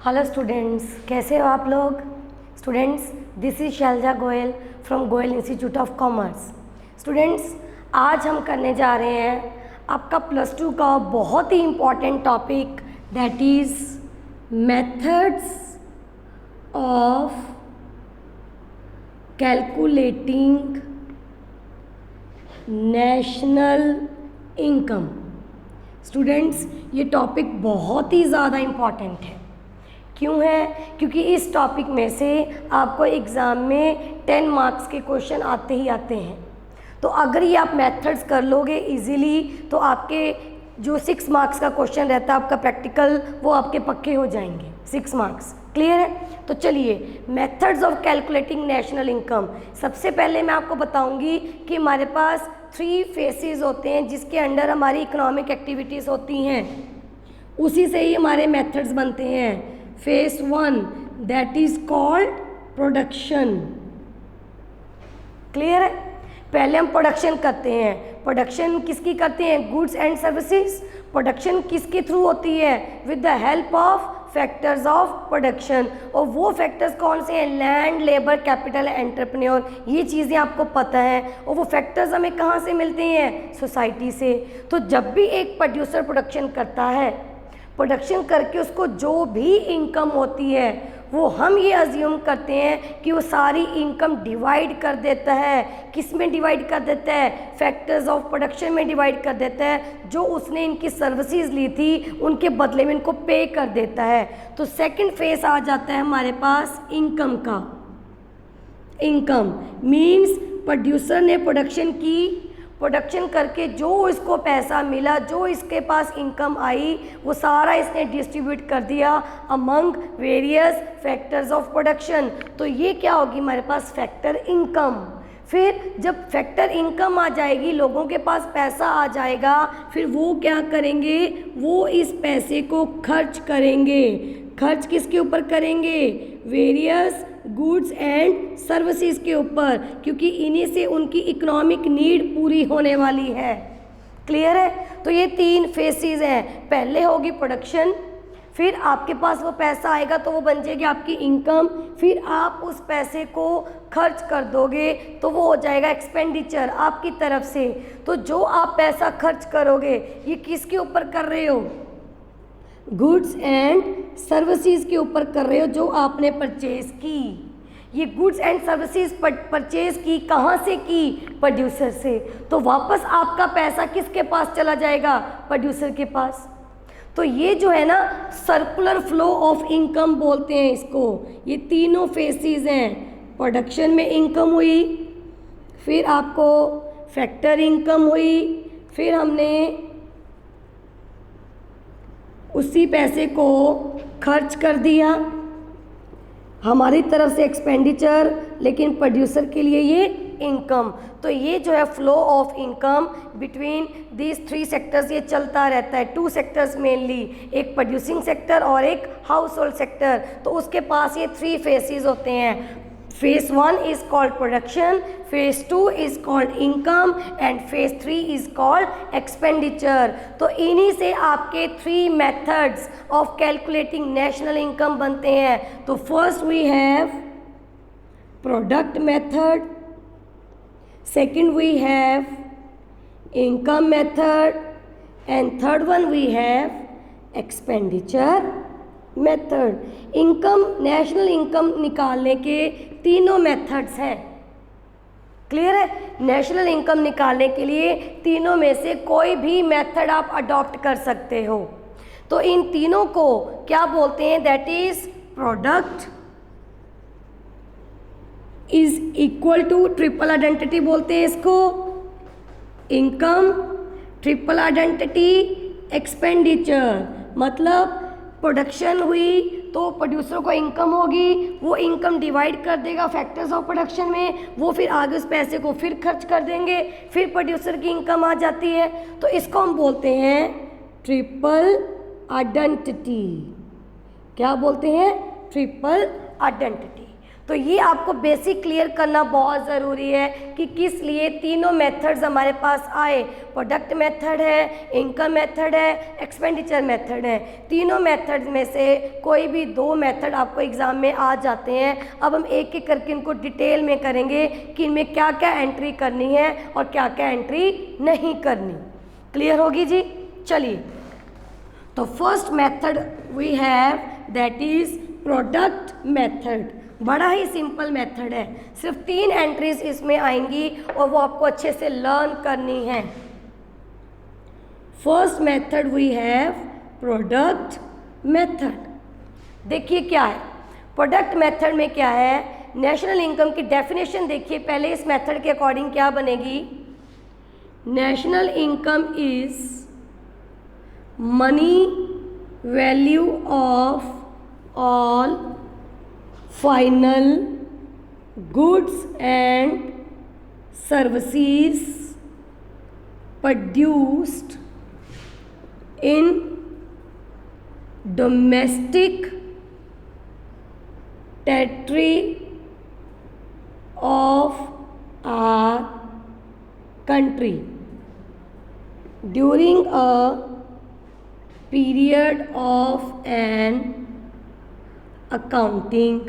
Hello students, कैसे हो आप लोग। Students, this is Shailja Goyal from Goyal institute of commerce. Students, आज हम करने जा रहे हैं आपका +2 का बहुत ही important topic, that is methods of calculating national income. Students, ये टॉपिक बहुत ही ज़्यादा इम्पॉर्टेंट है। क्यों है? क्योंकि इस टॉपिक में से आपको एग्ज़ाम में 10 मार्क्स के क्वेश्चन आते ही आते हैं। तो अगर ये आप मेथड्स कर लोगे इजीली तो आपके जो 6 मार्क्स का क्वेश्चन रहता है आपका प्रैक्टिकल, वो आपके पक्के हो जाएंगे। 6 मार्क्स क्लियर है? तो चलिए, methods of calculating national income. सबसे पहले मैं आपको बताऊंगी कि हमारे पास 3 फेसेस होते हैं जिसके अंडर हमारी इकोनॉमिक एक्टिविटीज़ होती हैं, उसी से ही हमारे मेथड्स बनते हैं। Face 1 that is called production. Clear है? पहले हम प्रोडक्शन करते हैं। प्रोडक्शन किसकी करते हैं? Goods and services. प्रोडक्शन किसके थ्रू होती है? With the help of factors of production. और वो फैक्टर्स कौन से हैं? Land, labour, capital, entrepreneur. ये चीज़ें आपको पता हैं। और वो फैक्टर्स हमें कहाँ से मिलते हैं? सोसाइटी से। तो जब भी एक प्रोड्यूसर प्रोडक्शन करता है, प्रोडक्शन करके उसको जो भी इनकम होती है वो हम ये अज्यूम करते हैं कि वो सारी इनकम डिवाइड कर देता है। किस में डिवाइड कर देता है? फैक्टर्स ऑफ प्रोडक्शन में डिवाइड कर देता है। जो उसने इनकी सर्विसेज ली थी उनके बदले में इनको पे कर देता है। तो सेकंड फेस आ जाता है हमारे पास इनकम का। इनकम मीन्स प्रोड्यूसर ने प्रोडक्शन की, प्रोडक्शन करके जो इसको पैसा मिला, जो इसके पास इनकम आई, वो सारा इसने डिस्ट्रीब्यूट कर दिया among various factors of production. तो ये क्या होगी हमारे पास? Factor income. फिर जब फैक्टर इनकम आ जाएगी, लोगों के पास पैसा आ जाएगा, फिर वो क्या करेंगे? वो इस पैसे को खर्च करेंगे। खर्च किसके ऊपर करेंगे? वेरियस गुड्स एंड सर्विसेज के ऊपर, क्योंकि इन्हीं से उनकी इकोनॉमिक नीड पूरी होने वाली है। क्लियर है? तो ये 3 फेसेस हैं। पहले होगी प्रोडक्शन, फिर आपके पास वो पैसा आएगा तो वो बन जाएगी आपकी इनकम, फिर आप उस पैसे को खर्च कर दोगे तो वो हो जाएगा एक्सपेंडिचर आपकी तरफ से। तो जो आप पैसा खर्च करोगे ये किसके ऊपर कर रहे हो? गुड्स एंड सर्विसेज के ऊपर कर रहे हो जो आपने परचेज की। ये गुड्स एंड सर्विसेज परचेज की कहाँ से की? प्रोड्यूसर से। तो वापस आपका पैसा किसके पास चला जाएगा? प्रोड्यूसर के पास। तो ये जो है ना, सर्कुलर फ्लो ऑफ इनकम बोलते हैं इसको। ये तीनों फेसेस हैं। प्रोडक्शन में इनकम हुई, फिर आपको फैक्टर इनकम हुई, फिर हमने उसी पैसे को खर्च कर दिया, हमारी तरफ से एक्सपेंडिचर, लेकिन प्रोड्यूसर के लिए ये इनकम। तो ये जो है flow of income between these 3 sectors ये चलता रहता है। 2 सेक्टर्स मेनली, एक प्रोड्यूसिंग सेक्टर और एक हाउस होल्ड सेक्टर। तो उसके पास ये 3 फेसेस होते हैं। Face 1 is called production, phase 2 is called income and phase 3 is called expenditure। तो इन्हीं से आपके 3 methods of calculating national income बनते हैं। तो first we have product method, second we have income method and third one we have expenditure method. Income, national income निकालने के तीनों मेथड्स हैं। क्लियर है? नेशनल इनकम निकालने के लिए तीनों में से कोई भी मेथड आप अडॉप्ट कर सकते हो। तो इन तीनों को क्या बोलते हैं? That is product is equal to triple identity बोलते हैं इसको। Income, triple identity, expenditure. मतलब प्रोडक्शन हुई तो प्रोड्यूसर को इनकम होगी, वो इनकम डिवाइड कर देगा फैक्टर्स ऑफ प्रोडक्शन में, वो फिर आगे उस पैसे को फिर खर्च कर देंगे, फिर प्रोड्यूसर की इनकम आ जाती है। तो इसको हम बोलते हैं ट्रिपल आइडेंटिटी। क्या बोलते हैं? Triple identity. तो ये आपको बेसिक क्लियर करना बहुत ज़रूरी है कि किस लिए तीनों मेथड्स हमारे पास आए। प्रोडक्ट मेथड है, इनकम मेथड है, एक्सपेंडिचर मेथड है। तीनों मेथड में से कोई भी दो मेथड आपको एग्ज़ाम में आ जाते हैं। अब हम एक एक करके इनको डिटेल में करेंगे कि इनमें क्या क्या एंट्री करनी है और क्या क्या एंट्री नहीं करनी। क्लियर होगी जी? चलिए, तो first method we have that is product method. बड़ा ही सिंपल मेथड है, सिर्फ 3 एंट्रीज इसमें आएंगी और वो आपको अच्छे से लर्न करनी है। First method we have product method. देखिए क्या है प्रोडक्ट मेथड में, क्या है नेशनल इनकम की डेफिनेशन देखिए पहले। इस मेथड के अकॉर्डिंग क्या बनेगी? National income is money value of all final goods and services produced in domestic territory of our country during a period of an accounting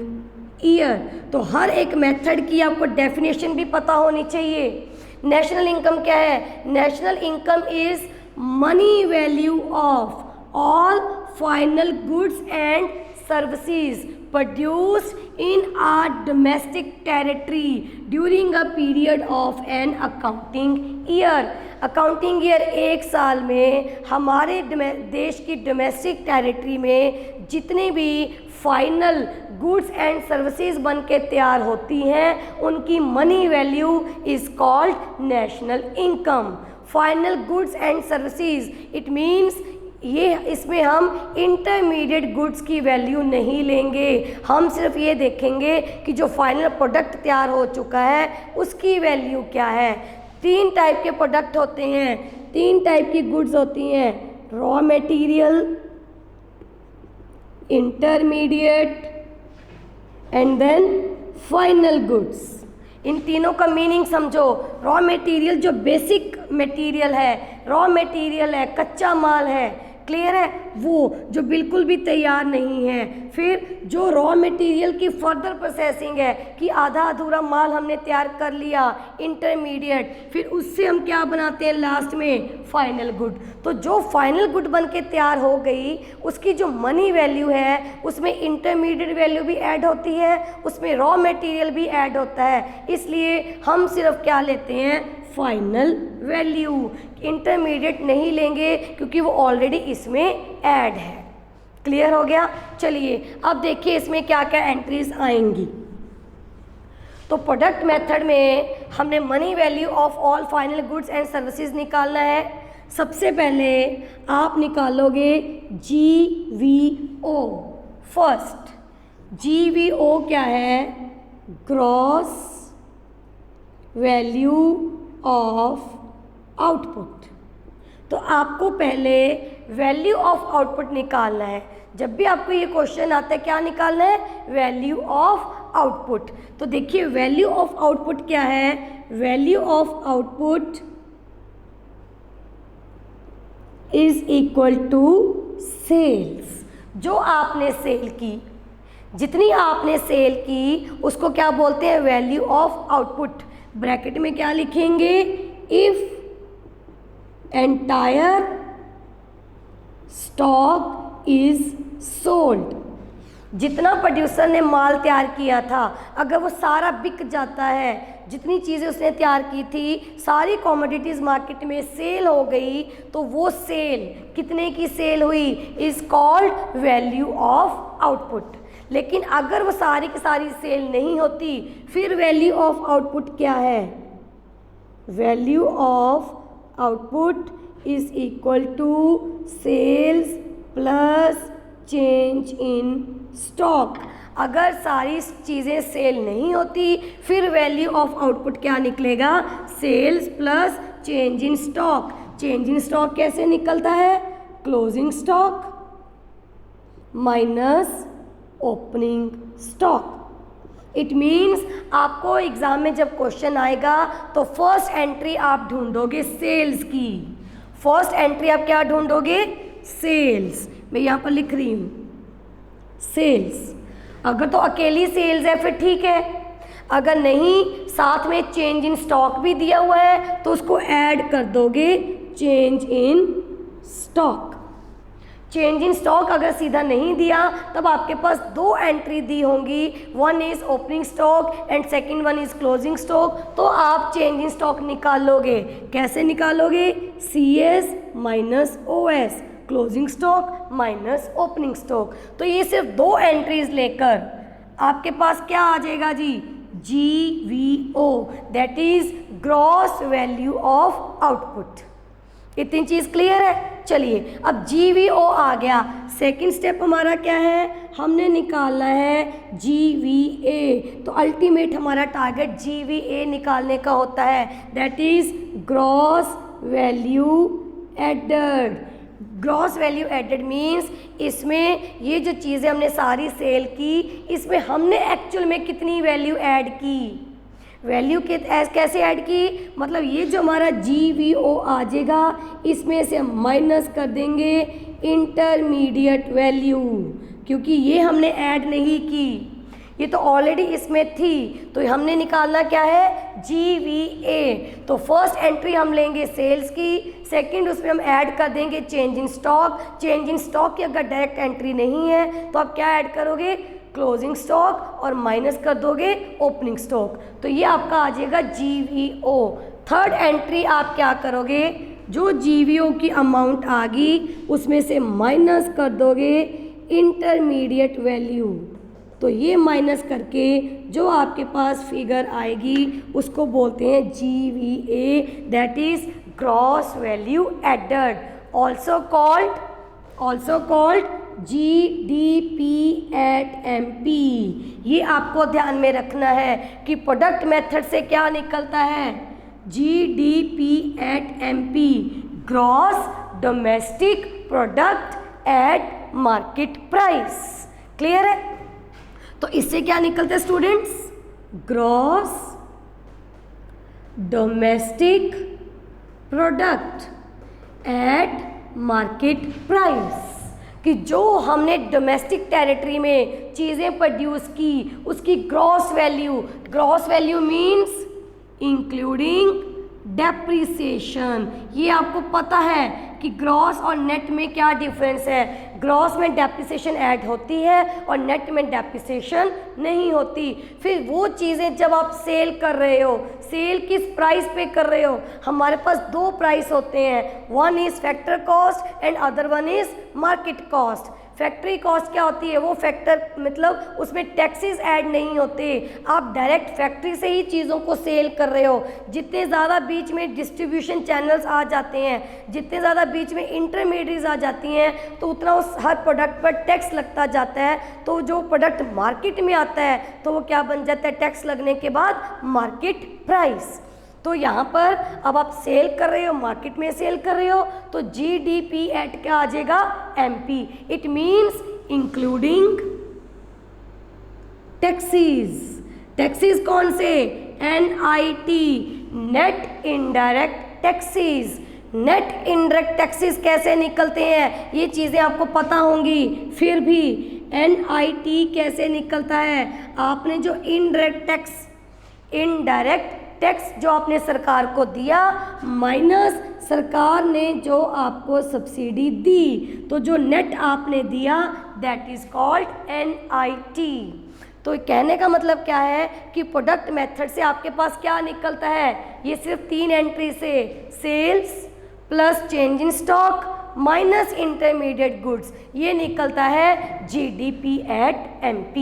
year. तो हर एक मेथड की आपको डेफिनेशन भी पता होनी चाहिए। नेशनल इनकम क्या है? National income is money value of all final goods and services produced in our domestic territory during a period of an accounting year. Accounting year एक साल में हमारे देश की डोमेस्टिक टेरिटरी में जितने भी फाइनल गुड्स एंड सर्विसेज बन के तैयार होती हैं उनकी money value is called national income. Final goods and services it means ये इसमें हम इंटरमीडिएट गुड्स की वैल्यू नहीं लेंगे, हम सिर्फ ये देखेंगे कि जो फाइनल प्रोडक्ट तैयार हो चुका है उसकी वैल्यू क्या है। 3 टाइप के प्रोडक्ट होते हैं, 3 टाइप की गुड्स होती हैं, raw material, intermediate and then final goods. इन तीनों का मीनिंग समझो। रॉ मटेरियल जो बेसिक मटेरियल है, रॉ मटेरियल है, कच्चा माल है, क्लियर है, वो जो बिल्कुल भी तैयार नहीं है। फिर जो रॉ मटेरियल की फर्दर प्रोसेसिंग है कि आधा अधूरा माल हमने तैयार कर लिया, इंटरमीडिएट, फिर उससे हम क्या बनाते हैं लास्ट में? Final good. तो जो फाइनल गुड बन के तैयार हो गई उसकी जो मनी वैल्यू है उसमें इंटरमीडिएट वैल्यू भी ऐड होती है, उसमें रॉ मटेरियल भी ऐड होता है। इसलिए हम सिर्फ क्या लेते हैं? Final value. इंटरमीडिएट नहीं लेंगे क्योंकि वो ऑलरेडी इसमें ऐड है। क्लियर हो गया? चलिए अब देखिए इसमें क्या क्या एंट्रीज आएंगी। तो प्रोडक्ट मेथड में हमने money value of all final goods and services निकालना है। सबसे पहले आप निकालोगे GVO। फर्स्ट GVO क्या है? Gross value of output. तो आपको पहले वैल्यू ऑफ आउटपुट निकालना है। जब भी आपको ये क्वेश्चन आता है क्या निकालना है? Value of output. तो देखिए वैल्यू ऑफ आउटपुट क्या है? Value of output is equal to sales. जो आपने सेल की, जितनी आपने सेल की उसको क्या बोलते हैं? Value of output. ब्रैकेट में क्या लिखेंगे? If entire stock is sold. जितना प्रोड्यूसर ने माल तैयार किया था अगर वो सारा बिक जाता है, जितनी चीज़ें उसने तैयार की थी सारी कमोडिटीज़ मार्केट में सेल हो गई, तो वो सेल कितने की सेल हुई? Is called value of output. लेकिन अगर वो सारी की सारी सेल नहीं होती फिर वैल्यू ऑफ आउटपुट क्या है? Value of output is equal to sales plus change in stock. अगर सारी चीज़ें सेल नहीं होती फिर वैल्यू ऑफ आउटपुट क्या निकलेगा? Sales plus change in stock. Change in stock कैसे निकलता है? Closing stock minus opening stock. It means आपको एग्ज़ाम में जब क्वेश्चन आएगा तो फर्स्ट एंट्री आप ढूंढोगे सेल्स की। फर्स्ट एंट्री आप क्या ढूंढोगे? सेल्स। मैं यहाँ पर लिख रही हूँ सेल्स। अगर तो अकेली सेल्स है फिर ठीक है, अगर नहीं साथ में चेंज इन स्टॉक भी दिया हुआ है तो उसको ऐड कर दोगे change in stock. Change in stock अगर सीधा नहीं दिया तब आपके पास दो एंट्री दी होंगी, one is opening stock and second one is closing stock. तो आप चेंज इन स्टॉक निकालोगे, कैसे निकालोगे? CS minus OS, closing stock minus opening stock. तो ये सिर्फ दो एंट्रीज लेकर आपके पास क्या आ जाएगा जी? GVO, that is gross value of output. इतनी चीज़ क्लियर है? चलिए अब GVO आ गया, सेकंड स्टेप हमारा क्या है? हमने निकालना है GVA। तो अल्टीमेट हमारा टारगेट GVA निकालने का होता है, that is gross value added. Gross value added means इसमें ये जो चीज़ें हमने सारी सेल की, इसमें हमने एक्चुअल में कितनी वैल्यू ऐड की? वैल्यू के कैसे ऐड की? मतलब ये जो हमारा GVO आ जाएगा इसमें से हम माइनस कर देंगे इंटरमीडिएट वैल्यू, क्योंकि ये हमने ऐड नहीं की, ये तो ऑलरेडी इसमें थी। तो हमने निकालना क्या है? GVA। तो फर्स्ट एंट्री हम लेंगे सेल्स की, सेकंड उसमें हम ऐड कर देंगे change in stock. Change in stock की अगर डायरेक्ट एंट्री नहीं है तो आप क्या ऐड करोगे? क्लोजिंग स्टॉक और माइनस कर दोगे ओपनिंग स्टॉक। तो ये आपका आ जाएगा GVO। थर्ड एंट्री आप क्या करोगे? जो GVO की अमाउंट आ गई उसमें से माइनस कर दोगे इंटरमीडिएट वैल्यू। तो ये माइनस करके जो आपके पास फिगर आएगी उसको बोलते हैं GVA, that is gross value added, also called GDP at MP। ये आपको ध्यान में रखना है कि प्रोडक्ट मेथड से क्या निकलता है? GDP at MP, gross domestic product at market price. Clear है? तो इससे क्या निकलता है students? Gross domestic product at market price, कि जो हमने डोमेस्टिक टेरिटरी में चीज़ें प्रोड्यूस की उसकी gross value means including depreciation. ये आपको पता है कि ग्रॉस और नेट में क्या डिफरेंस है? ग्रॉस में डेप्रिसिएशन ऐड होती है और नेट में डेप्रिसिएशन नहीं होती। फिर वो चीज़ें जब आप सेल कर रहे हो, सेल किस प्राइस पे कर रहे हो? हमारे पास दो प्राइस होते हैं, one is factor cost and other one is market cost. Factory cost क्या होती है? वो फैक्टर मतलब उसमें टैक्सेस ऐड नहीं होते, आप डायरेक्ट फैक्ट्री से ही चीज़ों को सेल कर रहे हो। जितने ज़्यादा बीच में डिस्ट्रीब्यूशन चैनल्स आ जाते हैं, जितने ज़्यादा बीच में इंटरमीडिएट्स आ जाती हैं, तो उतना उस हर प्रोडक्ट पर टैक्स लगता जाता है। तो जो प्रोडक्ट मार्केट में आता है तो वो क्या बन जाता है? टैक्स लगने के बाद मार्केट प्राइस। तो यहाँ पर अब आप सेल कर रहे हो, मार्केट में सेल कर रहे हो, तो GDP एट क्या आ जाएगा? MP। It means including taxes. Taxes कौन से? NIT, net indirect taxes. Net indirect taxes कैसे निकलते हैं ये चीज़ें आपको पता होंगी, फिर भी NIT कैसे निकलता है? आपने जो इनडायरेक्ट टैक्स जो आपने सरकार को दिया माइनस सरकार ने जो आपको सब्सिडी दी, तो जो नेट आपने दिया दैट इज कॉल्ड NIT। तो कहने का मतलब क्या है कि प्रोडक्ट मेथड से आपके पास क्या निकलता है? ये सिर्फ तीन एंट्री से, sales plus change in stock minus intermediate goods, ये निकलता है GDP एट MP।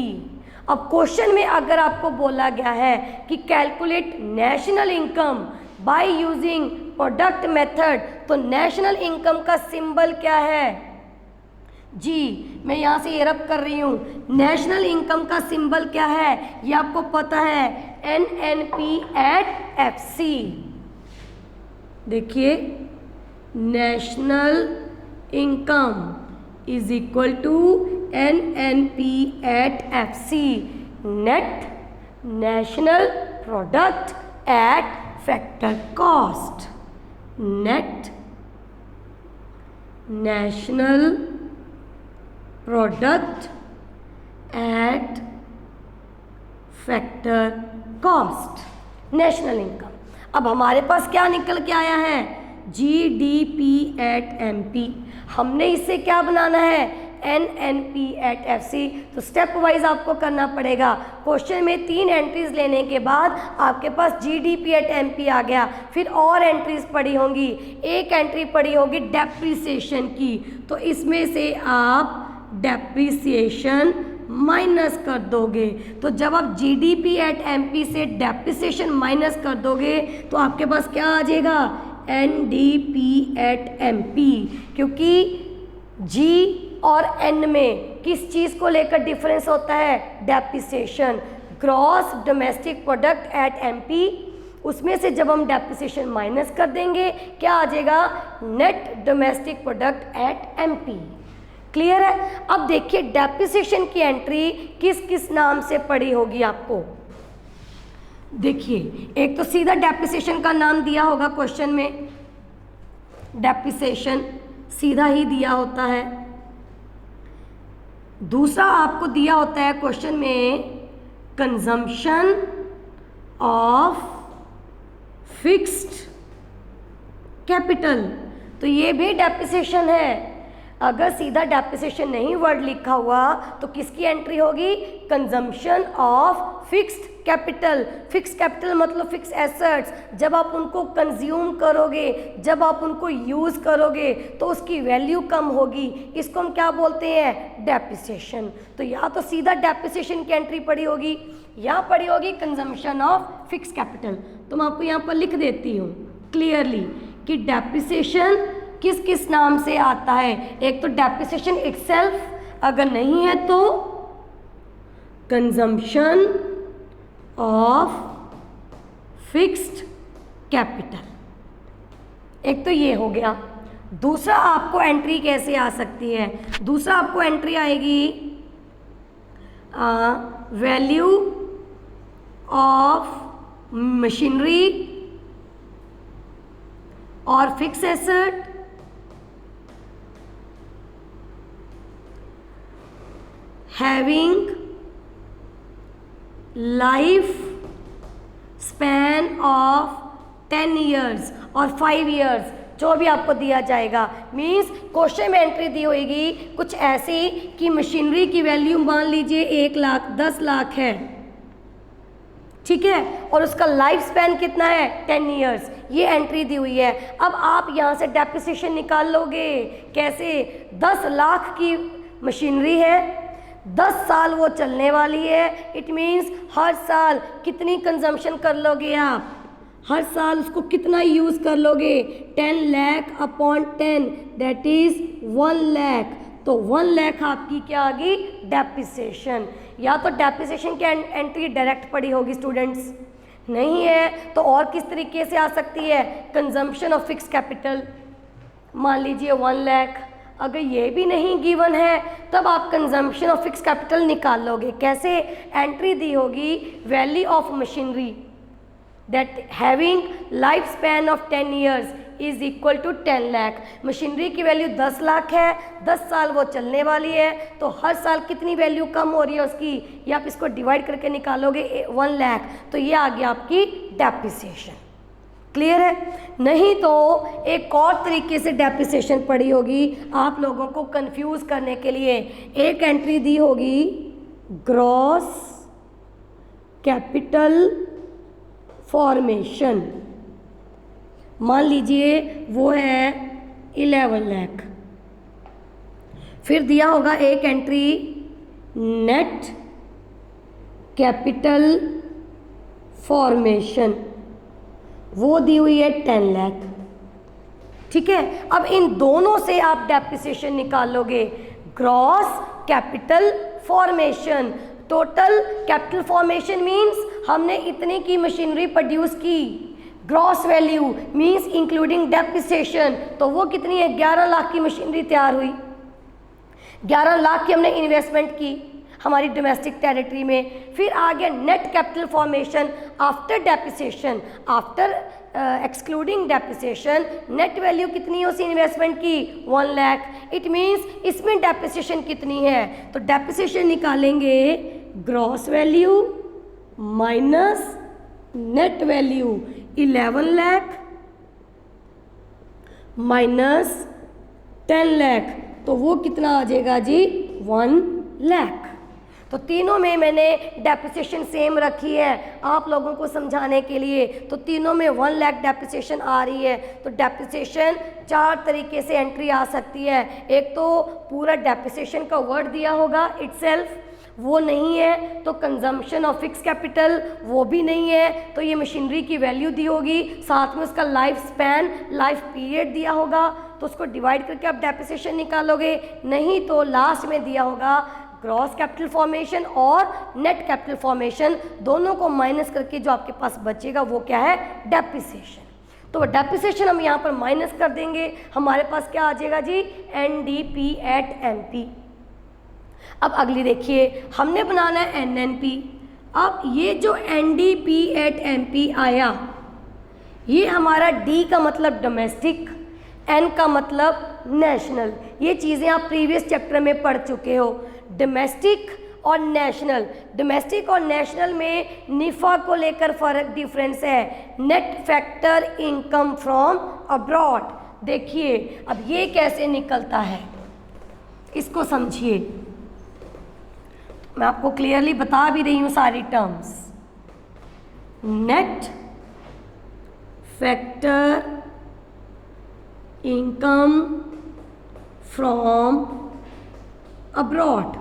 अब क्वेश्चन में अगर आपको बोला गया है कि calculate national income by using product method, तो नेशनल इनकम का सिंबल क्या है? जी मैं यहाँ से ये रब कर रही हूँ, नेशनल इनकम का सिंबल क्या है? ये आपको पता है, NNP एट FC। देखिए national income is equal to NNP at FC, net national product at factor cost, net national product at factor cost, national income. अब हमारे पास क्या निकल के आया है, GDP एट MP। हमने इससे क्या बनाना है, NNP एट FC। तो स्टेप वाइज आपको करना पड़ेगा। क्वेश्चन में 3 एंट्रीज लेने के बाद आपके पास GDP एट MP आ गया, फिर और एंट्रीज पड़ी होंगी। एक एंट्री पड़ी होगी डेप्रिसिएशन की, तो इसमें से आप डेप्रिसिएशन माइनस कर दोगे। तो जब आप GDP एट MP से डेप्रिसिएशन माइनस कर दोगे तो आपके पास क्या आ जाएगा, NDP एट MP। क्योंकि G और N में किस चीज़ को लेकर डिफरेंस होता है, depreciation. Gross domestic product at MP, उसमें से जब हम डेप्रिसिएशन माइनस कर देंगे क्या आ जाएगा, net domestic product at MP। Clear है। अब देखिए डेप्रिसिएशन की एंट्री किस किस नाम से पड़ी होगी आपको। देखिए एक तो सीधा डेप्रिसिएशन का नाम दिया होगा क्वेश्चन में, डेप्रिसिएशन सीधा ही दिया होता है। दूसरा आपको दिया होता है क्वेश्चन में कंजम्पशन ऑफ फिक्स्ड कैपिटल, तो ये भी डेप्रिसिएशन है। अगर सीधा डेप्रिसिएशन नहीं वर्ड लिखा हुआ तो किसकी एंट्री होगी, consumption of fixed capital. Fix capital मतलब फिक्स एसेट्स। जब आप उनको कंज्यूम करोगे, जब आप उनको यूज़ करोगे तो उसकी वैल्यू कम होगी, इसको हम क्या बोलते हैं, डेप्रिसिएशन। तो या तो सीधा डेप्रिसिएशन की एंट्री पड़ी होगी या पड़ी होगी कंजम्पशन ऑफ फिक्स कैपिटल। तो मैं आपको यहाँ पर लिख देती हूँ क्लियरली कि डेप्रिसिएशन किस किस नाम से आता है। एक तो डेप्रिसिएशन इटसेल्फ, अगर नहीं है तो कंजम्पशन ऑफ फिक्स्ड कैपिटल। एक तो ये हो गया। दूसरा आपको एंट्री कैसे आ सकती है, दूसरा आपको एंट्री आएगी वैल्यू ऑफ मशीनरी और fix asset having life span of 10 years और 5 ईयर्स, जो भी आपको दिया जाएगा। मीन्स क्वेश्चन में एंट्री दी होगी कुछ ऐसी कि मशीनरी की वैल्यू मान लीजिए 1 लाख 10 लाख है, ठीक है, और उसका लाइफ स्पैन कितना है 10 ईयर्स, ये एंट्री दी हुई है। अब आप यहाँ से डेप्रिसिएशन निकाल लोगे कैसे, 10 लाख की मशीनरी है, 10 साल वो चलने वाली है। इट मीन्स हर साल कितनी कंजम्पशन कर लोगे आप, हर साल उसको कितना यूज़ कर लोगे, 10 lakh upon 10 that is 1 lakh. तो 1 लाख आपकी क्या आ गई, डेप्रिसिएशन। या तो डेप्रिसिएशन की एंट्री डायरेक्ट पड़ी होगी स्टूडेंट्स, नहीं है तो और किस तरीके से आ सकती है, कंजम्पशन ऑफ फिक्स कैपिटल, मान लीजिए 1 लाख। अगर ये भी नहीं गिवन है तब आप कंजम्पशन ऑफ फिक्स कैपिटल निकाल लोगे कैसे, एंट्री दी होगी value of machinery that having life span of 10 years is equal to 10 lakh. Machinery की वैल्यू 10 लाख है, 10 साल वो चलने वाली है, तो हर साल कितनी वैल्यू कम हो रही है उसकी, ये आप इसको डिवाइड करके निकालोगे 1 लाख, तो ये आ गया आपकी डेप्रिसिएशन। क्लियर है। नहीं तो एक और तरीके से डेप्रिसिएशन पड़ी होगी आप लोगों को कंफ्यूज करने के लिए। एक एंट्री दी होगी ग्रॉस कैपिटल फॉर्मेशन, मान लीजिए वो है 11 लाख। फिर दिया होगा एक एंट्री नेट कैपिटल फॉर्मेशन, वो दी हुई है 10 लाख। ठीक है, अब इन दोनों से आप डेप्रिसिएशन निकालोगे। Gross capital formation, total capital formation means हमने इतने की मशीनरी प्रोड्यूस की, gross value means including depreciation, तो वो कितनी है, 11 लाख की मशीनरी तैयार हुई, 11 लाख की हमने इन्वेस्टमेंट की। हमारी डोमेस्टिक टेरिटरी में। फिर आ गया net capital formation after depreciation, after excluding depreciation net value कितनी है उस इन्वेस्टमेंट की 1 लाख। इट मीन्स इसमें डेप्रिसिएशन कितनी है, तो डेप्रिसिएशन निकालेंगे gross value minus net value 11 lakh minus 10 lakh, तो वो कितना आ जाएगा जी 1 लाख। तो तीनों में मैंने डेप्रिसिएशन सेम रखी है आप लोगों को समझाने के लिए, तो तीनों में 1 लाख डेप्रिसिएशन आ रही है। तो डेप्रिसिएशन 4 तरीके से एंट्री आ सकती है। एक तो पूरा डेप्रिसिएशन का वर्ड दिया होगा इटसेल्फ, वो नहीं है तो कंजम्पशन ऑफ फिक्स कैपिटल, वो भी नहीं है तो ये मशीनरी की वैल्यू दी होगी, साथ में उसका लाइफ स्पैन, लाइफ पीरियड दिया होगा, तो उसको डिवाइड करके आप डेप्रिसिएशन निकालोगे। नहीं तो लास्ट में दिया होगा ग्रॉस कैपिटल फॉर्मेशन और नेट कैपिटल फॉर्मेशन, दोनों को माइनस करके जो आपके पास बचेगा वो क्या है डेप्रिसिएशन। तो डेप्रिसिएशन हम यहाँ पर माइनस कर देंगे, हमारे पास क्या आ जाएगा जी NDP एट MP। अब अगली देखिए, हमने बनाना है NNP। अब ये जो NDP एट MP आया, ये हमारा D का मतलब डोमेस्टिक, N का मतलब नेशनल। ये चीज़ें आप प्रीवियस चैप्टर में पढ़ चुके हो। डोमेस्टिक और नेशनल, डोमेस्टिक और नेशनल में निफा को लेकर फर्क डिफरेंस है। Net factor income from abroad, देखिए अब ये कैसे निकलता है इसको समझिए, मैं आपको क्लियरली बता भी रही हूँ सारी terms. Net factor income from abroad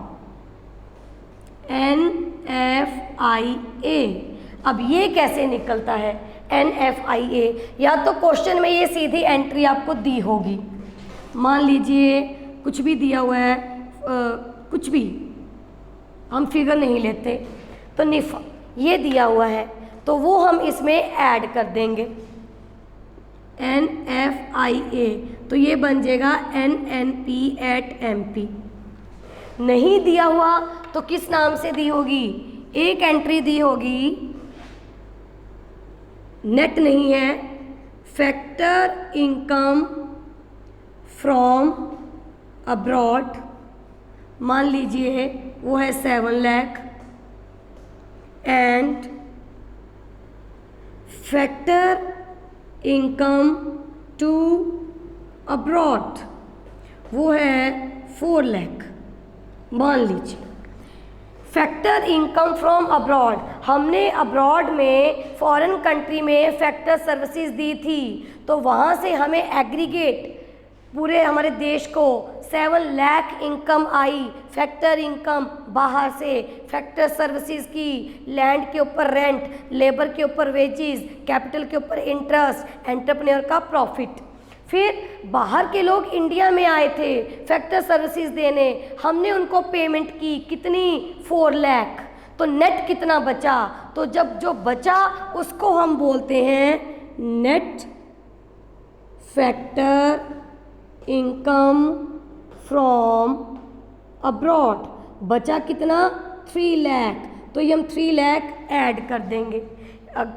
NFIA। अब ये कैसे निकलता है NFIA, या तो क्वेश्चन में ये सीधी एंट्री आपको दी होगी, मान लीजिए कुछ भी दिया हुआ है, कुछ भी हम फिगर नहीं लेते, तो निफा ये दिया हुआ है तो वो हम इसमें ऐड कर देंगे NFIA, तो ये बन जाएगा NNP एट MP। नहीं दिया हुआ तो किस नाम से दी होगी, एक एंट्री दी होगी, नेट नहीं है, फैक्टर इनकम फ्रॉम अब्रॉड, मान लीजिए वो है 7 lakh, and factor income to abroad वो है 4 लाख। मान लीजिए फैक्टर इनकम फ्रॉम अब्रॉड, हमने अब्रॉड में फॉरेन कंट्री में फैक्टर सर्विसेज दी थी, तो वहाँ से हमें एग्रीगेट पूरे हमारे देश को 7 लाख इनकम आई, फैक्टर इनकम बाहर से, फैक्टर सर्विसेज की, लैंड के ऊपर रेंट, लेबर के ऊपर वेजेस, कैपिटल के ऊपर इंटरेस्ट, एंटरप्रेन्योर का प्रॉफिट। फिर बाहर के लोग इंडिया में आए थे फैक्टर सर्विसेज देने, हमने उनको पेमेंट की कितनी 4 लाख, तो नेट कितना बचा, तो जब जो बचा उसको हम बोलते हैं net factor income from abroad. बचा कितना 3 लाख, तो ये हम 3 लाख ऐड कर देंगे।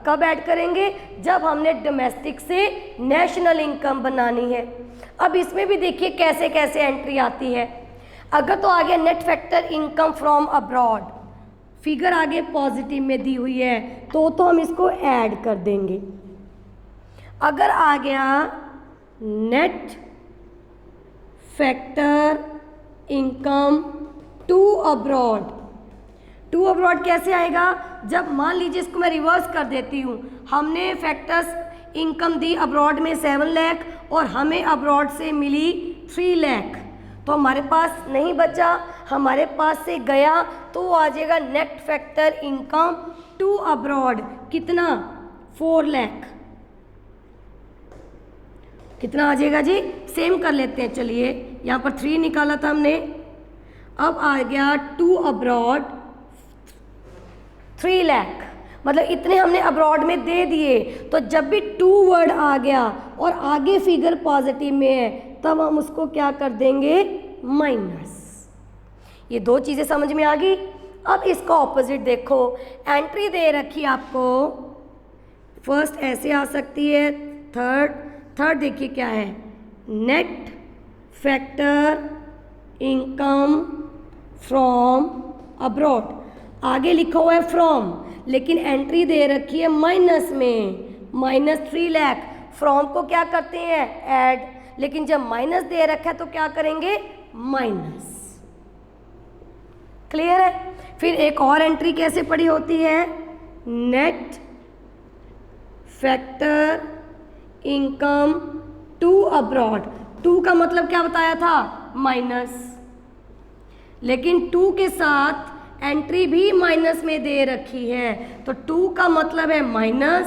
कब ऐड करेंगे, जब हमने डोमेस्टिक से नेशनल इनकम बनानी है। अब इसमें भी देखिए कैसे कैसे एंट्री आती है। अगर तो आ गया net factor income from abroad, figure आगे पॉजिटिव में दी हुई है तो हम इसको ऐड कर देंगे। अगर आ गया net factor income to abroad, to abroad कैसे आएगा, जब मान लीजिए इसको मैं रिवर्स कर देती हूँ, हमने फैक्टर्स इनकम दी अब्रॉड में 7 लाख और हमें अब्रॉड से मिली 3 लाख, तो हमारे पास नहीं बचा, हमारे पास से गया तो वो आ जाएगा net factor income to abroad कितना 4 लाख। कितना आ जाएगा जी, सेम कर लेते हैं, चलिए यहाँ पर 3 निकाला था हमने, अब आ गया टू अब्रॉड 3 लाख, मतलब इतने हमने अब्रॉड में दे दिए। तो जब भी 2 वर्ड आ गया और आगे फिगर पॉजिटिव में है तब हम उसको क्या कर देंगे माइनस। ये दो चीज़ें समझ में आ गई। अब इसका ऑपोजिट देखो, एंट्री दे रखी आपको, फर्स्ट ऐसे आ सकती है, थर्ड देखिए क्या है, net factor income from abroad, आगे लिखा हुआ है फ्रॉम, लेकिन एंट्री दे रखी है माइनस में, -3 लाख। फ्रॉम को क्या करते हैं, ऐड, लेकिन जब माइनस दे रखा है तो क्या करेंगे, माइनस। क्लियर है। फिर एक और एंट्री कैसे पड़ी होती है, net factor income to abroad, to का मतलब क्या बताया था, माइनस, लेकिन टू के साथ एंट्री भी माइनस में दे रखी है, तो टू का मतलब है माइनस,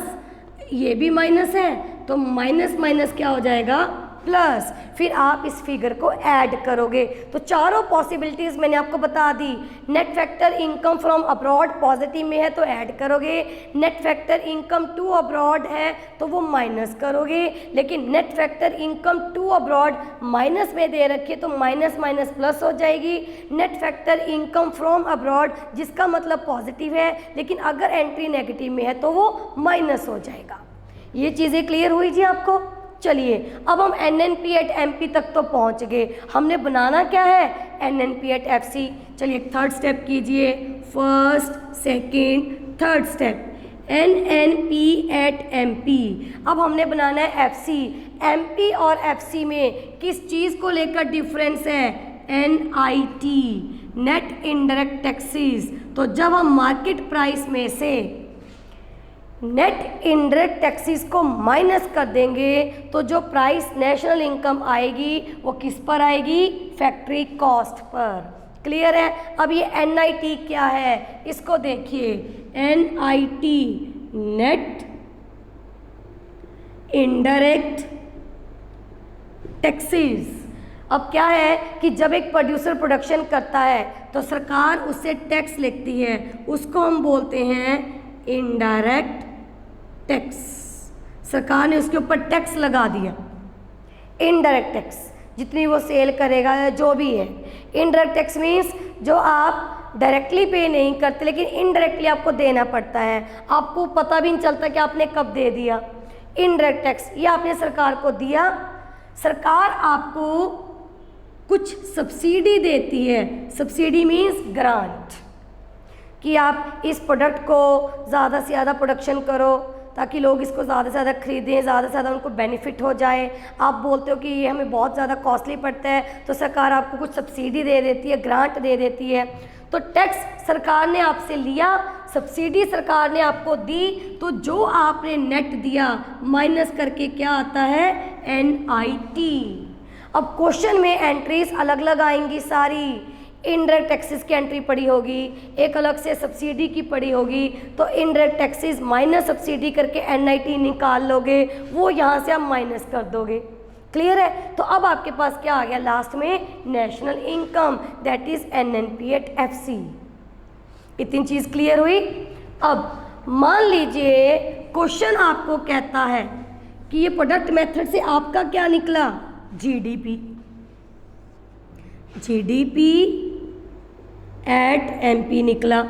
ये भी माइनस है, तो माइनस माइनस क्या हो जाएगा, प्लस। फिर आप इस फिगर को ऐड करोगे, तो चारों पॉसिबिलिटीज़ मैंने आपको बता दी। Net factor income from abroad positive में है तो ऐड करोगे, net factor income to abroad है तो वो माइनस करोगे, लेकिन net factor income to abroad minus में दे रखी है तो माइनस माइनस प्लस हो जाएगी। Net factor income from abroad जिसका मतलब पॉजिटिव है, लेकिन अगर एंट्री नेगेटिव में है तो वो माइनस हो जाएगा। ये चीज़ें क्लियर हुई जी आपको। चलिए अब हम NNP@MP तक तो पहुंच गए, हमने बनाना क्या है, NNP@FC। चलिए थर्ड स्टेप कीजिए, first second third step, NNP@MP। अब हमने बनाना है FC। MP और FC में किस चीज़ को लेकर डिफरेंस है, NIT, नेट इनडायरेक्ट टैक्सेस। तो जब हम मार्केट प्राइस में से नेट इनडायरेक्ट टैक्सेस को माइनस कर देंगे तो जो प्राइस नेशनल इनकम आएगी वो किस पर आएगी, फैक्ट्री कॉस्ट पर। क्लियर है। अब ये NIT क्या है, इसको देखिए, NIT नेट इनडायरेक्ट टैक्सेस। अब क्या है कि जब एक प्रोड्यूसर प्रोडक्शन करता है तो सरकार उससे टैक्स लेती है, उसको हम बोलते हैं इनडायरेक्ट टैक्स। सरकार ने उसके ऊपर टैक्स लगा दिया, इनडायरेक्ट टैक्स, जितनी वो सेल करेगा या जो भी है। इनडायरेक्ट टैक्स मीन्स जो आप डायरेक्टली पे नहीं करते लेकिन इनडायरेक्टली आपको देना पड़ता है, आपको पता भी नहीं चलता कि आपने कब दे दिया। इनडायरेक्ट टैक्स ये आपने सरकार को दिया, सरकार आपको कुछ सब्सिडी देती है। सब्सिडी मीन्स ग्रांट, कि आप इस प्रोडक्ट को ज़्यादा से ज़्यादा प्रोडक्शन करो ताकि लोग इसको ज़्यादा से ज़्यादा खरीदें, ज़्यादा से ज़्यादा उनको बेनिफिट हो जाए। आप बोलते हो कि ये हमें बहुत ज़्यादा कॉस्टली पड़ता है तो सरकार आपको कुछ सब्सिडी दे देती है, ग्रांट दे देती है। तो टैक्स सरकार ने आपसे लिया, सब्सिडी सरकार ने आपको दी, तो जो आपने नेट दिया माइनस करके क्या आता है, NIT। अब क्वेश्चन में एंट्रीज अलग अलग आएंगी सारी। इनडायरेक्ट टैक्सेस की एंट्री पड़ी होगी, एक अलग से सब्सिडी की पड़ी होगी, तो इनडायरेक्ट टैक्सेस माइनस सब्सिडी करके NIT निकाल लोगे, वो यहाँ से आप माइनस कर दोगे। क्लियर है। तो अब आपके पास क्या आ गया लास्ट में, national income, that is NNP@FC। इतनी चीज़ क्लियर हुई। अब मान लीजिए क्वेश्चन आपको कहता है कि ये प्रोडक्ट मेथड से आपका क्या निकला, GDP एट MP निकला।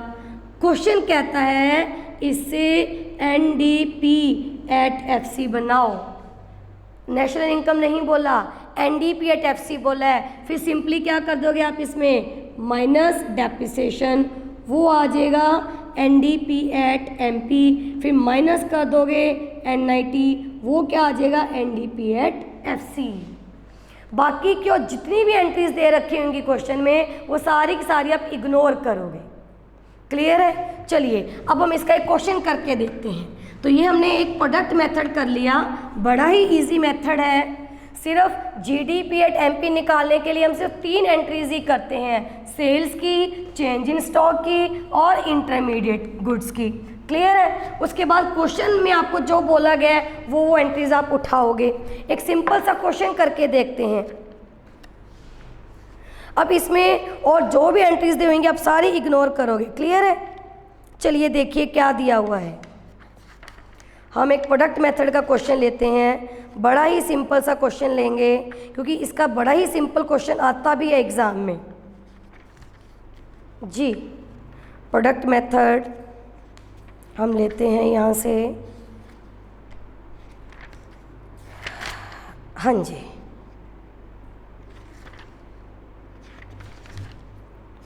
क्वेश्चन कहता है इससे NDP@FC बनाओ। नेशनल इनकम नहीं बोला, NDP@FC बोला है। फिर सिंपली क्या कर दोगे आप, इसमें माइनस डेप्रिसिएशन, वो आ जाएगा NDP@MP, फिर माइनस कर दोगे NIT, वो क्या आ जाएगा, NDP@FC। बाकी क्यों जितनी भी एंट्रीज दे रखी होंगी क्वेश्चन में वो सारी की सारी आप इग्नोर करोगे। क्लियर है। चलिए अब हम इसका एक क्वेश्चन करके देखते हैं। तो ये हमने एक प्रोडक्ट मेथड कर लिया, बड़ा ही इजी मेथड है। सिर्फ GDP@MP निकालने के लिए हम सिर्फ 3 एंट्रीज ही करते हैं, सेल्स की, चेंज इन स्टॉक की और इंटरमीडिएट गुड्स की। क्लियर है। उसके बाद क्वेश्चन में आपको जो बोला गया है वो एंट्रीज आप उठाओगे। एक सिंपल सा क्वेश्चन करके देखते हैं। अब इसमें और जो भी एंट्रीज दी होंगी आप सारी इग्नोर करोगे। क्लियर है। चलिए देखिए क्या दिया हुआ है। हम एक प्रोडक्ट मेथड का क्वेश्चन लेते हैं, बड़ा ही सिंपल सा क्वेश्चन लेंगे क्योंकि इसका बड़ा ही सिंपल क्वेश्चन आता भी है एग्जाम में। जी प्रोडक्ट मेथड हम लेते हैं यहाँ से, हाँ जी,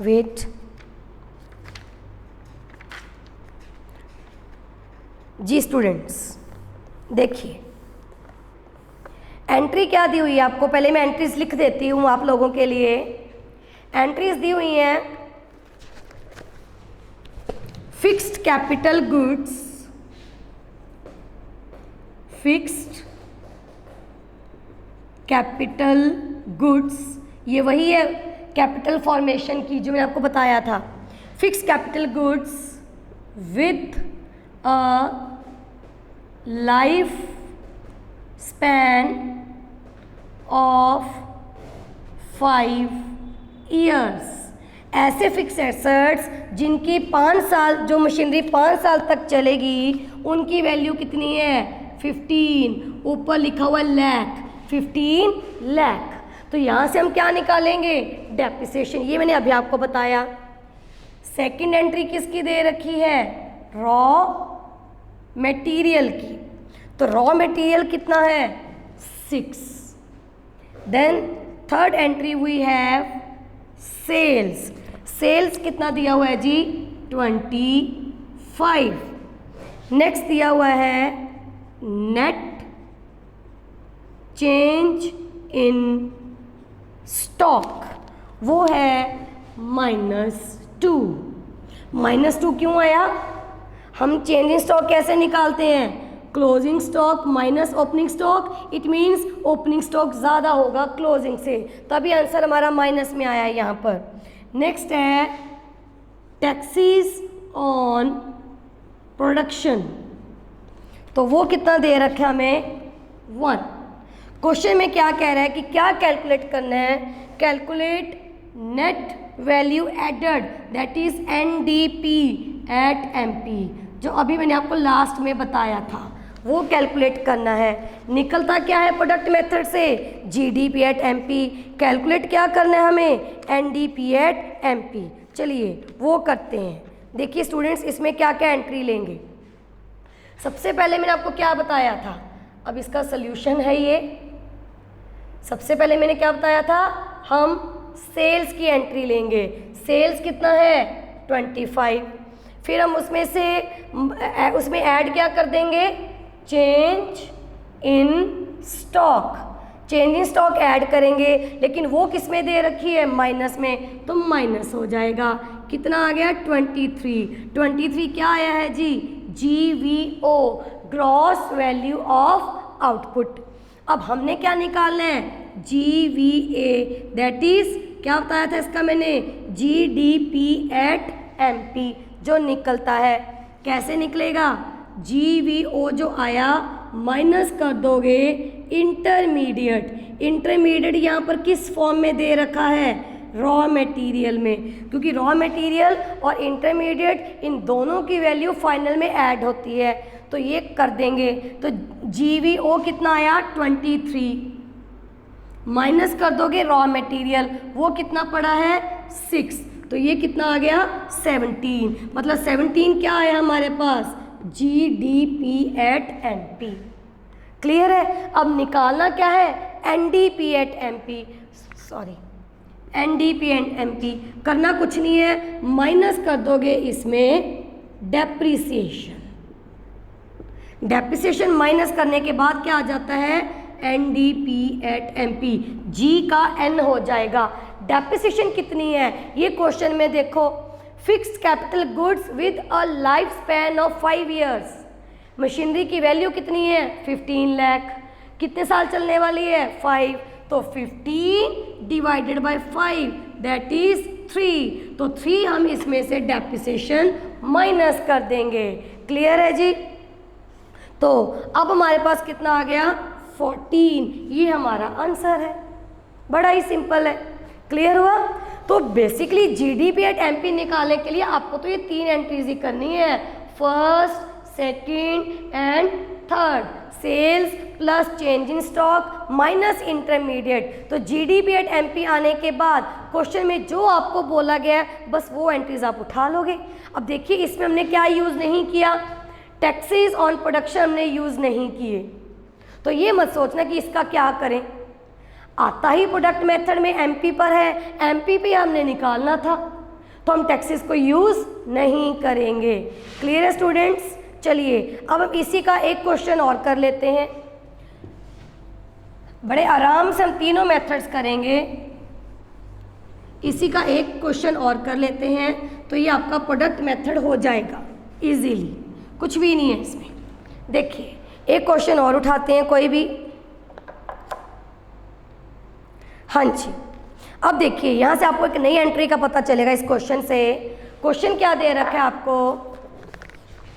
वेट जी स्टूडेंट्स, देखिए एंट्री क्या दी हुई है आपको, पहले मैं एंट्रीज लिख देती हूँ आप लोगों के लिए। एंट्रीज दी हुई हैं fixed capital goods, fixed capital goods, ये वही है कैपिटल फॉर्मेशन की जो मैंने आपको बताया था। Fixed capital goods with a life span of 5 years, ऐसे फिक्स एसेट्स जिनकी 5 साल, जो मशीनरी 5 साल तक चलेगी उनकी वैल्यू कितनी है 15, ऊपर लिखा हुआ लाख, 15 लाख। तो यहाँ से हम क्या निकालेंगे, डेप्रिसिएशन, ये मैंने अभी आपको बताया। सेकंड एंट्री किसकी दे रखी है, रॉ मटेरियल की, तो रॉ मटेरियल कितना है 6। Then third entry we have sales, sales कितना दिया हुआ है जी 25। नेक्स्ट दिया हुआ है नेट चेंज इन स्टॉक, वो है -2। -2 क्यों आया, हम चेंज इन स्टॉक कैसे निकालते हैं, closing stock minus opening stock, it means opening stock ज़्यादा होगा क्लोजिंग से, तभी आंसर हमारा माइनस में आया है यहाँ पर। नेक्स्ट है टैक्सीज ऑन प्रोडक्शन, तो वो कितना दे रखा है हमें 1। क्वेश्चन में क्या कह रहा है कि क्या कैलकुलेट करना है, calculate net value added, that is NDP at MP, जो अभी मैंने आपको लास्ट में बताया था वो कैलकुलेट करना है। निकलता क्या है प्रोडक्ट मेथड से, GDP एट MP, कैलकुलेट क्या करना है हमें, NDP एट MP। चलिए वो करते हैं। देखिए स्टूडेंट्स, इसमें क्या क्या एंट्री लेंगे। सबसे पहले मैंने आपको क्या बताया था, अब इसका सल्यूशन है ये। सबसे पहले मैंने क्या बताया था, हम सेल्स की एंट्री लेंगे, सेल्स कितना है 25, फिर हम उसमें ऐड क्या कर देंगे, change in stock, change in stock add करेंगे, लेकिन वो किस में दे रखी है माइनस में, तो माइनस हो जाएगा। कितना आ गया 23 क्या आया है जी GVO, gross value of output. अब हमने क्या निकालना है GVA, दैट इज क्या बताया था इसका मैंने, GDP एट MP, जो निकलता है कैसे निकलेगा, GVO जो आया माइनस कर दोगे इंटरमीडिएट, इंटरमीडिएट यहाँ पर किस फॉर्म में दे रखा है, रॉ मटेरियल में, क्योंकि रॉ मटेरियल और इंटरमीडिएट इन दोनों की वैल्यू फाइनल में ऐड होती है, तो ये कर देंगे। तो GVO कितना आया 23, माइनस कर दोगे रॉ मटेरियल, वो कितना पड़ा है 6, तो ये कितना आ गया 17, मतलब 17 क्या आया हमारे पास GDP एट MP। क्लियर है। अब निकालना क्या है NDP at MP, sorry NDP and MP, करना कुछ नहीं है, माइनस कर दोगे इसमें डेप्रिसिएशन, डेप्रिसिएशन माइनस करने के बाद क्या आ जाता है NDP एट MP, G का N हो जाएगा। डेप्रिसिएशन कितनी है ये क्वेश्चन में देखो, fixed capital goods with a life span of 5 years, machinery की वैल्यू कितनी है 15 लाख, कितने साल चलने वाली है 5, तो 15 डिवाइडेड बाय 5 दैट इज 3, तो 3 हम इसमें से डेप्रिसिएशन माइनस कर देंगे। क्लियर है जी। तो अब हमारे पास कितना आ गया 14, ये हमारा आंसर है, बड़ा ही सिंपल है। क्लियर हुआ। तो बेसिकली GDP एट MP निकालने के लिए आपको तो ये 3 एंट्रीज ही करनी है, first second and third, sales plus change in stock minus intermediate. तो जीडीपी एट एमपी आने के बाद क्वेश्चन में जो आपको बोला गया है बस वो एंट्रीज आप उठा लोगे। अब देखिए इसमें हमने क्या यूज़ नहीं किया, टैक्सेस ऑन प्रोडक्शन हमने यूज़ नहीं किए। तो ये मत सोचना कि इसका क्या करें, आता ही प्रोडक्ट मेथड में एमपी पर है, एमपी पे हमने निकालना था, तो हम टैक्सेस को यूज़ नहीं करेंगे। क्लियर है स्टूडेंट्स? चलिए अब हम इसी का एक क्वेश्चन और कर लेते हैं, बड़े आराम से हम तीनों मेथड्स करेंगे। इसी का एक क्वेश्चन और कर लेते हैं तो ये आपका प्रोडक्ट मेथड हो जाएगा इजीली, कुछ भी नहीं है इसमें। देखिए एक क्वेश्चन और उठाते हैं कोई भी। हाँ जी, अब देखिए यहाँ से आपको एक नई एंट्री का पता चलेगा इस क्वेश्चन से। क्वेश्चन क्या दे रखा है आपको,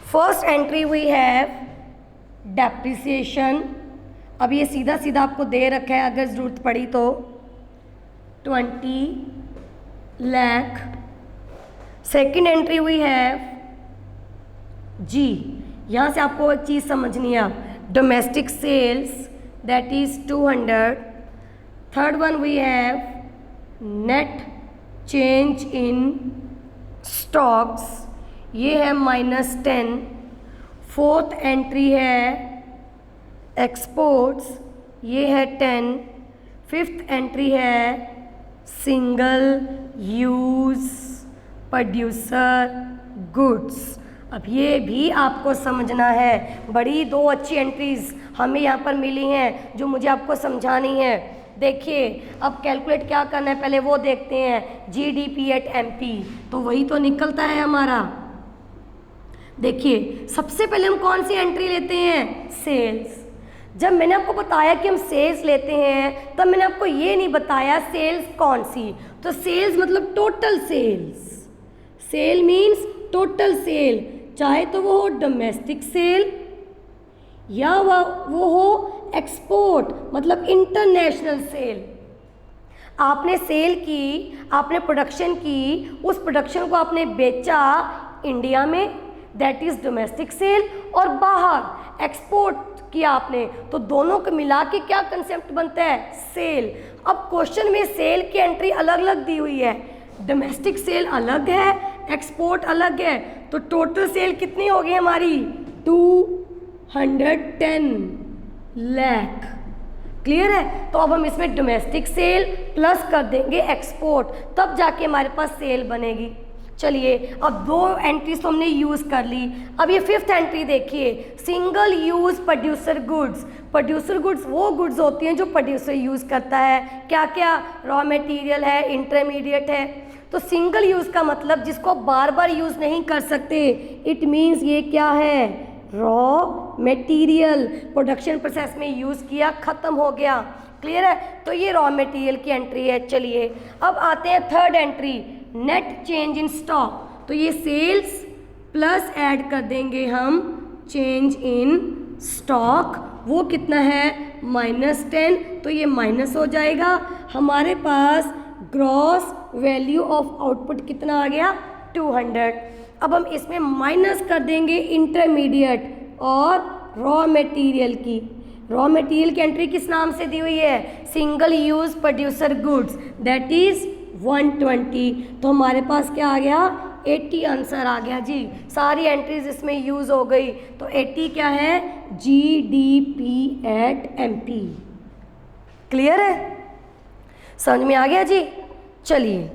first entry we have depreciation. अब ये सीधा सीधा आपको दे रखा है, अगर ज़रूरत पड़ी तो 20 lakh. Second entry we have जी, यहाँ से आपको एक चीज़ समझनी है, domestic sales that is 200। Third one we have net change in stocks, ये है -10। फोर्थ एंट्री है एक्सपोर्ट्स, ये है 10। फिफ्थ एंट्री है सिंगल यूज़ प्रोड्यूसर गुड्स। अब ये भी आपको समझना है, बड़ी दो अच्छी एंट्रीज हमें यहाँ पर मिली हैं जो मुझे आपको समझानी है। देखिए अब कैलकुलेट क्या करना है पहले वो देखते हैं, जीडीपी एट एमपी, तो वही तो निकलता है हमारा। देखिए सबसे पहले हम कौन सी एंट्री लेते हैं, सेल्स। जब मैंने आपको बताया कि हम सेल्स लेते हैं तब मैंने आपको ये नहीं बताया सेल्स कौन सी, तो सेल्स मतलब total sales. Sale means total sale, चाहे तो वो हो डोमेस्टिक सेल या वो हो एक्सपोर्ट मतलब इंटरनेशनल सेल। आपने सेल की, आपने प्रोडक्शन की, उस प्रोडक्शन को आपने बेचा इंडिया में दैट इज़ डोमेस्टिक सेल, और बाहर एक्सपोर्ट किया आपने, तो दोनों को मिला के क्या कंसेप्ट बनता है, सेल। अब क्वेश्चन में सेल की एंट्री अलग अलग दी हुई है, डोमेस्टिक सेल अलग है, एक्सपोर्ट अलग है, तो टोटल सेल कितनी होगी हमारी 210 लाख। क्लियर है? तो अब हम इसमें डोमेस्टिक सेल प्लस कर देंगे एक्सपोर्ट, तब जाके हमारे पास सेल बनेगी। चलिए अब दो एंट्रीज तो हमने यूज़ कर ली, अब ये फिफ्थ एंट्री देखिए, single use producer goods. Producer goods वो गुड्स होती हैं जो प्रोड्यूसर यूज़ करता है, क्या क्या, रॉ मटेरियल है, इंटरमीडिएट है। तो सिंगल यूज़ का मतलब जिसको बार बार यूज़ नहीं कर सकते, इट मीन्स ये क्या है, रॉ मटेरियल, प्रोडक्शन प्रोसेस में यूज़ किया, ख़त्म हो गया। क्लियर है? तो ये रॉ मटेरियल की एंट्री है। चलिए अब आते हैं third entry, net change in stock. तो ये सेल्स प्लस ऐड कर देंगे हम चेंज इन स्टॉक, वो कितना है -10, तो ये माइनस हो जाएगा। हमारे पास ग्रॉस वैल्यू ऑफ आउटपुट कितना आ गया 200। अब हम इसमें माइनस कर देंगे इंटरमीडिएट और रॉ मटेरियल की। रॉ मटेरियल की एंट्री किस नाम से दी हुई है, single use producer goods that is 120। तो हमारे पास क्या आ गया 80 आंसर आ गया जी। सारी एंट्रीज इसमें यूज हो गई, तो 80 क्या है, जीडीपी एट एमपी। क्लियर है? समझ में आ गया जी। चलिए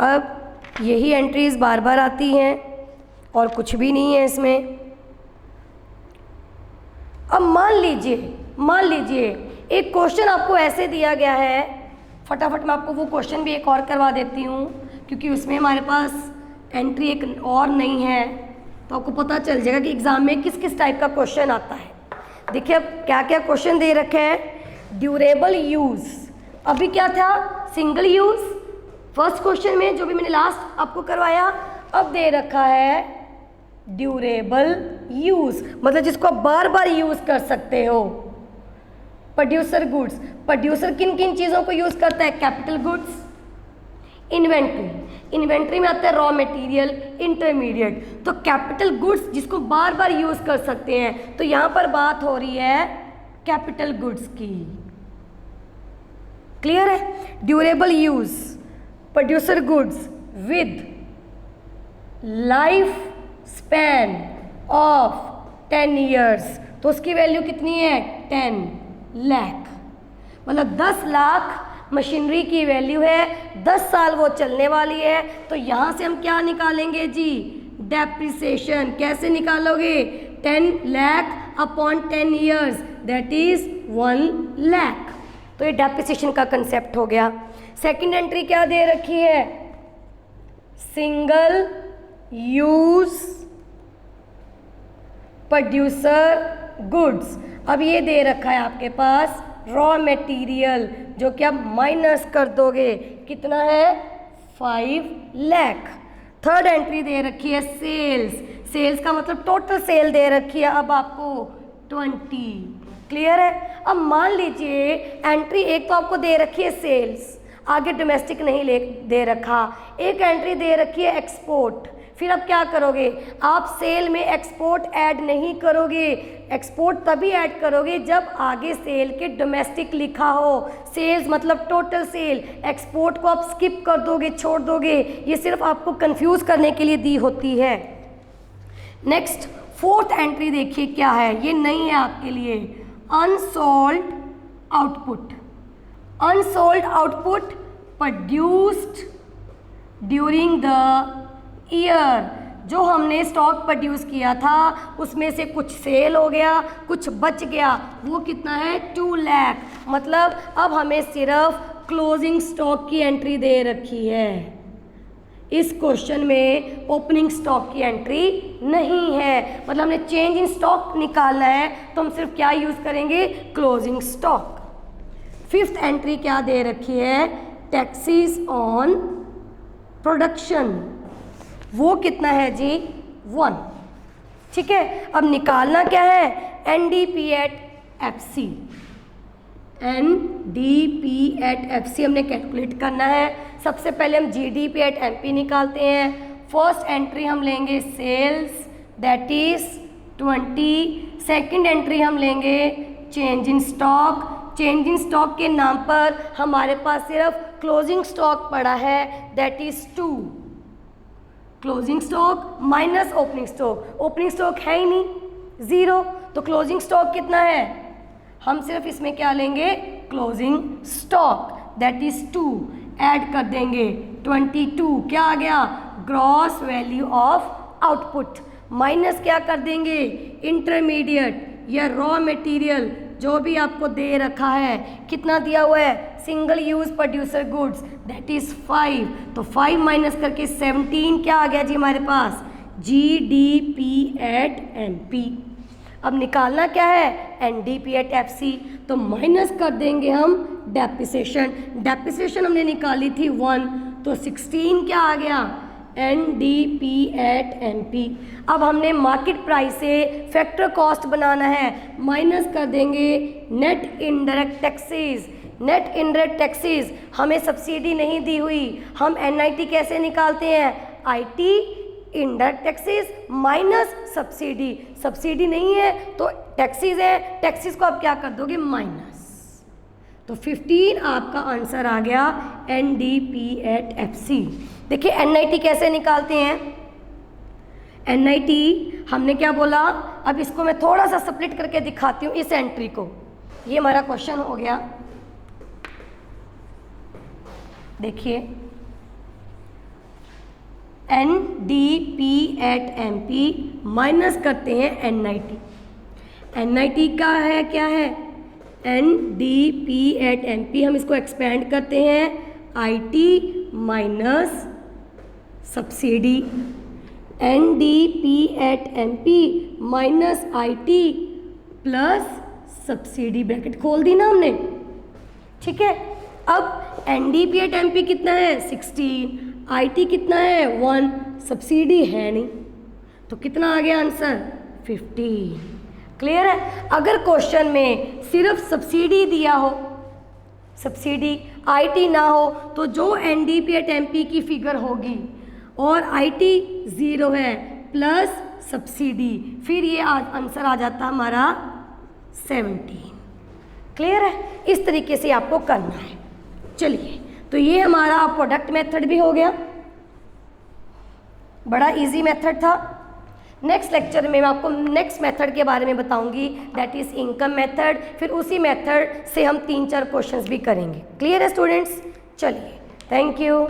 अब यही एंट्रीज बार बार आती हैं और कुछ भी नहीं है इसमें। अब मान लीजिए एक क्वेश्चन आपको ऐसे दिया गया है, फटाफट मैं आपको वो क्वेश्चन भी एक और करवा देती हूँ क्योंकि उसमें हमारे पास एंट्री एक और नहीं है, तो आपको पता चल जाएगा कि एग्ज़ाम में किस किस टाइप का क्वेश्चन आता है। देखिए अब क्या क्या क्वेश्चन दे रखे हैं, ड्यूरेबल यूज़, अभी क्या था सिंगल यूज़ फर्स्ट क्वेश्चन में जो भी मैंने लास्ट आपको करवाया, अब दे रखा है ड्यूरेबल यूज़ मतलब जिसको आप बार बार यूज़ कर सकते हो। प्रोड्यूसर गुड्स, प्रोड्यूसर किन किन चीज़ों को यूज़ करता है, कैपिटल गुड्स, इन्वेंट्री, इन्वेंट्री में आता है रॉ मटेरियल, इंटरमीडिएट। तो कैपिटल गुड्स जिसको बार बार यूज़ कर सकते हैं, तो यहाँ पर बात हो रही है कैपिटल गुड्स की। क्लियर है? Durable use, producer goods with life span of 10 years, तो उसकी वैल्यू कितनी है? 10 लाख। मतलब 10 लाख मशीनरी की वैल्यू है, 10 साल वो चलने वाली है। तो यहाँ से हम क्या निकालेंगे जी? डेप्रिसिएशन। कैसे निकालोगे? 10 lakh upon 10 years, that is 1 lakh. तो ये डेप्रिसिएशन का कंसेप्ट हो गया। सेकंड एंट्री क्या दे रखी है? Single use producer goods. अब ये दे रखा है आपके पास रॉ मटेरियल, जो कि आप माइनस कर दोगे, कितना है? 5 लाख। थर्ड एंट्री दे रखी है सेल्स। सेल्स का मतलब टोटल सेल दे रखी है अब आपको 20। क्लियर है? अब मान लीजिए एंट्री एक तो आपको दे रखी है सेल्स, आगे डोमेस्टिक नहीं दे रखा, एक एंट्री दे रखी है एक्सपोर्ट। फिर अब क्या करोगे? आप सेल में एक्सपोर्ट ऐड नहीं करोगे। एक्सपोर्ट तभी ऐड करोगे जब आगे सेल के डोमेस्टिक लिखा हो। सेल्स मतलब टोटल सेल, एक्सपोर्ट को आप स्किप कर दोगे, छोड़ दोगे। ये सिर्फ आपको कंफ्यूज करने के लिए दी होती है। नेक्स्ट फोर्थ एंट्री देखिए क्या है, ये नहीं है आपके लिए। Unsold output. Unsold output produced during the year. जो हमने स्टॉक प्रोड्यूस किया था उसमें से कुछ सेल हो गया, कुछ बच गया, वो कितना है? 2 लाख। मतलब अब हमें सिर्फ क्लोजिंग स्टॉक की एंट्री दे रखी है। इस क्वेश्चन में ओपनिंग स्टॉक की एंट्री नहीं है। मतलब हमने चेंज इन स्टॉक निकालना है तो हम सिर्फ क्या यूज़ करेंगे? Closing stock. फिफ्थ एंट्री क्या दे रखी है? Taxes on production. वो कितना है जी? 1। ठीक है, अब निकालना क्या है? NDP at FC। NDP at FC हमने कैलकुलेट करना है। सबसे पहले हम GDP एट MP निकालते हैं। फर्स्ट एंट्री हम लेंगे sales, that is 20। Second entry हम लेंगे change in stock. Change in stock के नाम पर हमारे पास सिर्फ क्लोजिंग स्टॉक पड़ा है, that is 2। Closing stock minus opening stock. Opening stock है ही नहीं, 0। तो क्लोजिंग स्टॉक कितना है? हम सिर्फ इसमें क्या लेंगे? Closing stock, that is 2। Add कर देंगे 22। क्या आ गया? Gross value of output. Minus क्या कर देंगे? इंटरमीडिएट या रॉ मटेरियल जो भी आपको दे रखा है। कितना दिया हुआ है? Single use producer goods, that is 5। तो 5 माइनस करके 17 क्या आ गया जी हमारे पास? GDP at MP। अब निकालना क्या है? NDP at FC। तो माइनस कर देंगे हम डेप्रिसिएशन। डेप्रिसिएशन हमने निकाली थी 1, तो 16 क्या आ गया? NDP at MP। अब हमने मार्केट प्राइस से फैक्टर कॉस्ट बनाना है, माइनस कर देंगे net indirect taxes. Net indirect taxes हमें सब्सिडी नहीं दी हुई, हम NIT कैसे निकालते हैं? IT indirect taxes minus subsidy. Subsidy नहीं है तो टैक्सेस है, टैक्सेस को आप क्या कर दोगे? माइनस। तो 15 आपका आंसर आ गया NDP एट FC। देखिए NIT कैसे निकालते हैं? NIT हमने क्या बोला? अब इसको मैं थोड़ा सा स्प्लिट करके दिखाती हूँ इस एंट्री को। ये हमारा क्वेश्चन हो गया। देखिए NDP एट MP माइनस करते हैं NIT। NIT का है क्या है? NDP at MP। हम इसको एक्सपेंड करते हैं IT minus subsidy. NDP at MP minus IT plus subsidy. Bracket खोल दी ना हमने, ठीक है। अब NDP एट MP कितना है? 16। IT कितना है? 1। सब्सिडी है नहीं, तो कितना आ गया आंसर? 15। क्लियर है? अगर क्वेश्चन में सिर्फ सब्सिडी दिया हो, सब्सिडी, आईटी ना हो तो जो एनडीपी एट एमपी की फिगर होगी और आईटी 0 है प्लस सब्सिडी, फिर ये आंसर आ जाता हमारा 17। क्लियर है? इस तरीके से आपको करना है। चलिए, तो ये हमारा प्रोडक्ट मेथड भी हो गया, बड़ा इजी मेथड था। नेक्स्ट लेक्चर में मैं आपको नेक्स्ट मेथड के बारे में बताऊंगी, दैट इज़ इनकम मेथड। फिर उसी मेथड से हम 3-4 क्वेश्चंस भी करेंगे। क्लियर है स्टूडेंट्स? चलिए, थैंक यू।